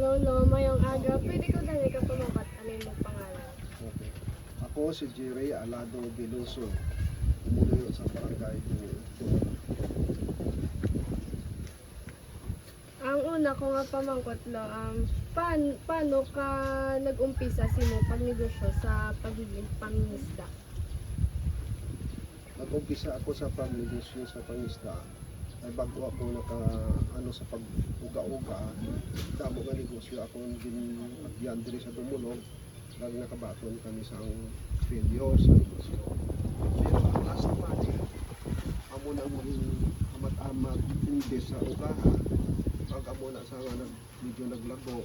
Lolo, mayong aga. Pwede ko dali ka pumapat. Ano yung pangalan? Okay. Ako si Jerry Alado Biloso. Umuloy sa barangay Tumulong. Ang una ko nga pamangkot lo, paano ka nag-umpisa mo pagnegosyo sa pagiging pangingisda? Nag-umpisa ako sa pagnegosyo sa pangisda. Ay bago ako sa pag-uga-uga, damo nga negosyo ako din diri sa Dumulog. Lagi nakabaton kami sa failure sa negosyo. Pero ang last money, amo na mo amat-amat imbes sa ugahan. Pag amo na sa nga medyo naglago,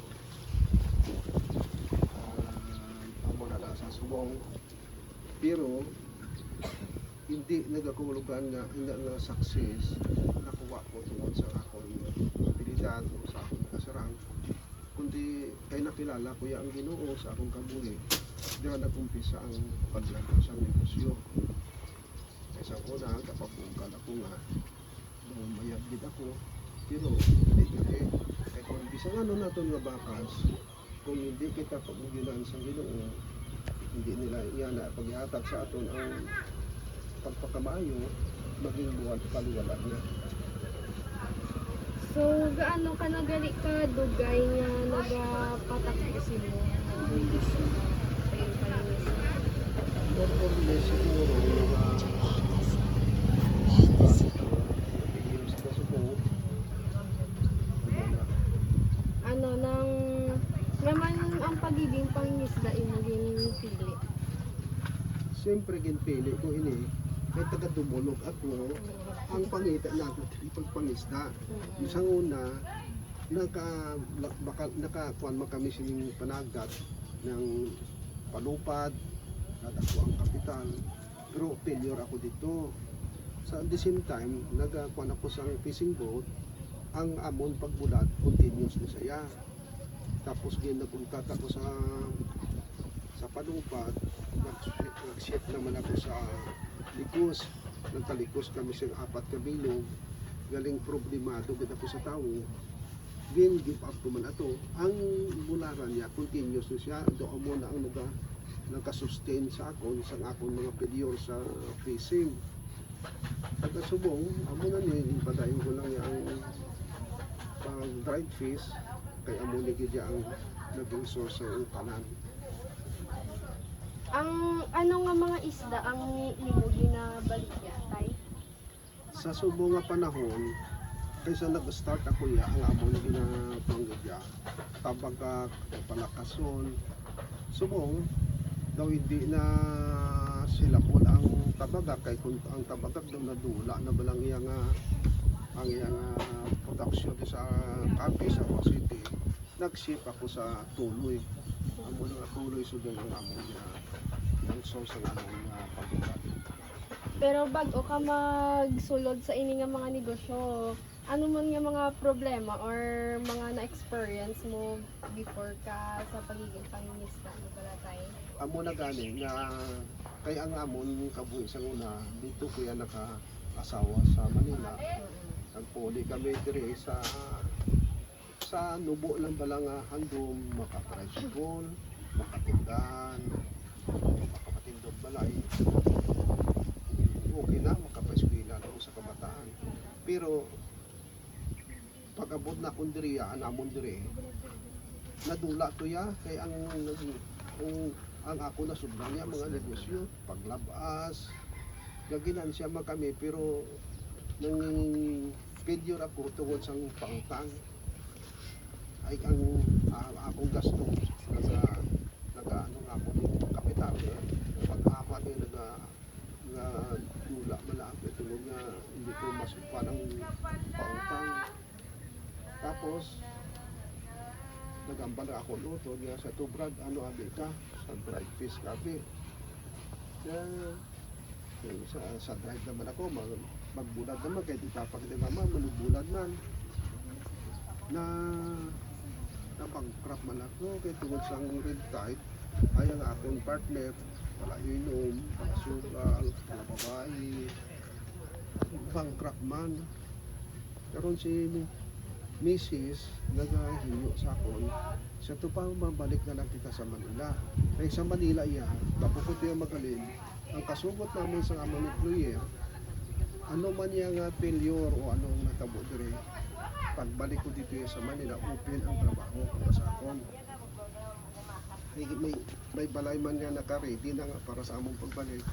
amo na sa subong. Pero hindi nagakulugan nga nga success nakuha ko tungkol sa akong abilidad o sa akong kasarang, kundi kay nakilala ko ang Ginoo sa akong kabuhi. Diyan nag-umpisa ang paglago sa negosyo. Kaysa una, kapabugal ako nga mayagid ako, pero hindi kaya kaya kung bisang ano natin nga bakas, kung hindi kita pagugilan sa Ginoo, hindi nila iyan paghatag sa aton ang pagpakamayo, maging buwan kaliwala niya. So, gaano ka nagali ka dugay nga nagapatakpusin mo ang negosyo sa pagiging pangingisda? More or less siguro years na siguro. Ano, naman ang pagiging pangingisda imong pili? Siyempre ginpili ko ini kay taga Dumulog ako, ang pangita natin pagpangisda. Isang una, nakakuan man kami sining panagat ng palupad, nadako ang kapital, pero failure ako dito. Sa the same time, nagakuan ako sa fishing boat, ang amon pagbulat, continuous na saya. Tapos nagpunta ako sa palupad, nag-shift naman ako sa likos. Nagtalikos kami sa 4 kabilog. Galing problemado gid ako sa tao. Give up ko man ato. Ang bularan niya, continuous na siya. Doon mo na ang nagka-sustain sa akon, sa akon mga failure sa fishing. Pagkasubong, amo na ni, padayon ko lang yung pag-dried fish, kay amo ni gid ang naging source ng tanan. Ang ano nga mga isda ang imo ginabaligya tay? Sa subo nga panahon, kaysa nag-start ako ya, ang amo na ginapanggit ya, tabagak, palakason, subong, daw hindi na sila po ang tabagak, kay kung ang tabagak daw nadula na balang iya nga, ang iya nga production sa kape sa City, nag-ship ako sa tuloy. Amo na tuloy sudyan ang amo niya, ang source ng among pagbukat. Pero bago ka magsulod sa ini nga mga negosyo, ano man nga mga problema or mga na-experience mo before ka sa pagiging pangingisda mo pala tayo? Amo na gani nga kay ang amon kabuhi sa una dito kuya naka-asawa sa Manila. Nagpuli kami diri sa nubo lang balang handom, makatricycle, makatindan, makapatindog balay. Okay na, makapaskwila na sa kabataan. Pero pag-abot na akong diri, anamon diri, nadula to ya, kay ang ako na sobrang niya mga negosyo, paglabas, gaginan siya man kami, pero nang failure ako tungkol sa pangutang, ay ang akong gasto, ano ako yung kapital, pag-ama din dula malaki tulog nga hindi ko masupa ng pautang. Tapos nagambal na ako luto niya sa tubrad, ano abi ka sa dried fish kabi sa dried naman ako magbulad naman kaya di kapag di naman manugbulad man na bankrupt man ako kaya tungkol sa red tide ay ang akong partner wala inom, wala sugal, wala babae, bankrupt man. Karon si misis nagahinyo sa akon sa to pa mabalik na lang kita sa Manila. Kaya sa Manila iya, tapos ko magalin, ang kasugot namin sa among employer, ano man yung failure o anong natabo dire, pagbalik ko dito sa Manila, open ang trabaho para sa akon. May balay man nga naka-ready na nga para sa among pagbalik.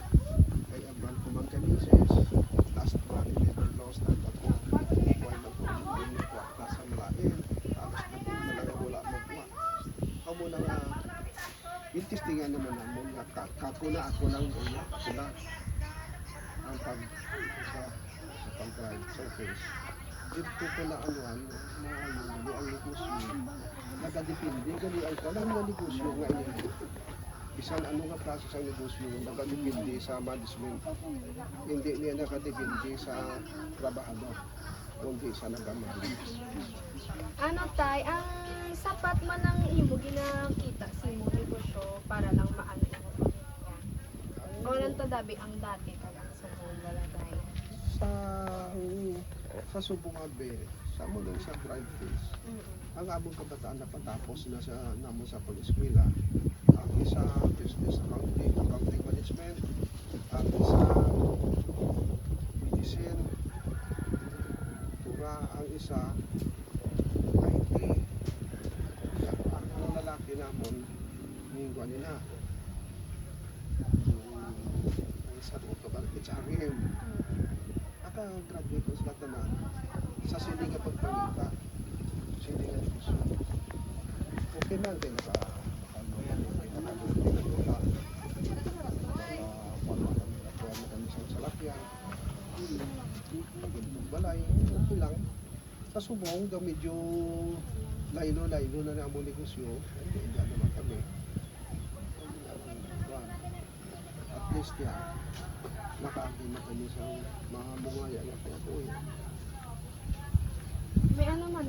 Kay aban ko man kay misis, last money never lost at ako. Why na ko yung kwarta sa malain. Tapos na lang wala magkuha. Amo na nga, intistingan naman naman nga kako na ako lang una sila ang pag-drive sa office. Dito ko na anuan na ang negosyo. Nagadepende, gali ang kalang na negosyo nga ini. Isang ano nga process ang negosyo, nagadepende sa management. Hindi niya nakadepende sa trabahador, kundi sa nagamanagement. Ano tay, ang sapat man ang imo ginakita si mo negosyo para lang maano mo pamilya. O lang tadabi ang dati kagang sa mong balatay. Sa Subong Abe, sa mula sa drive face, ang abong kabataan na patapos na sa namo sa pag-eskwela. Ang isa business accounting management, ang isa medicine, tura, ang isa IT. Ang lalaki namon, mingwa nila. Ang isa ito ba, HRM. Aka-graduate ko sa tanan sa silinga pagpangita. Silinga gusto. Okay man kayo balay, okay lang. Sa Subong, medyo laylo-laylo na ang negosyo. Hindi naman kami. At least yan, nakaagin na kami sa mga bungaya na po. May ano man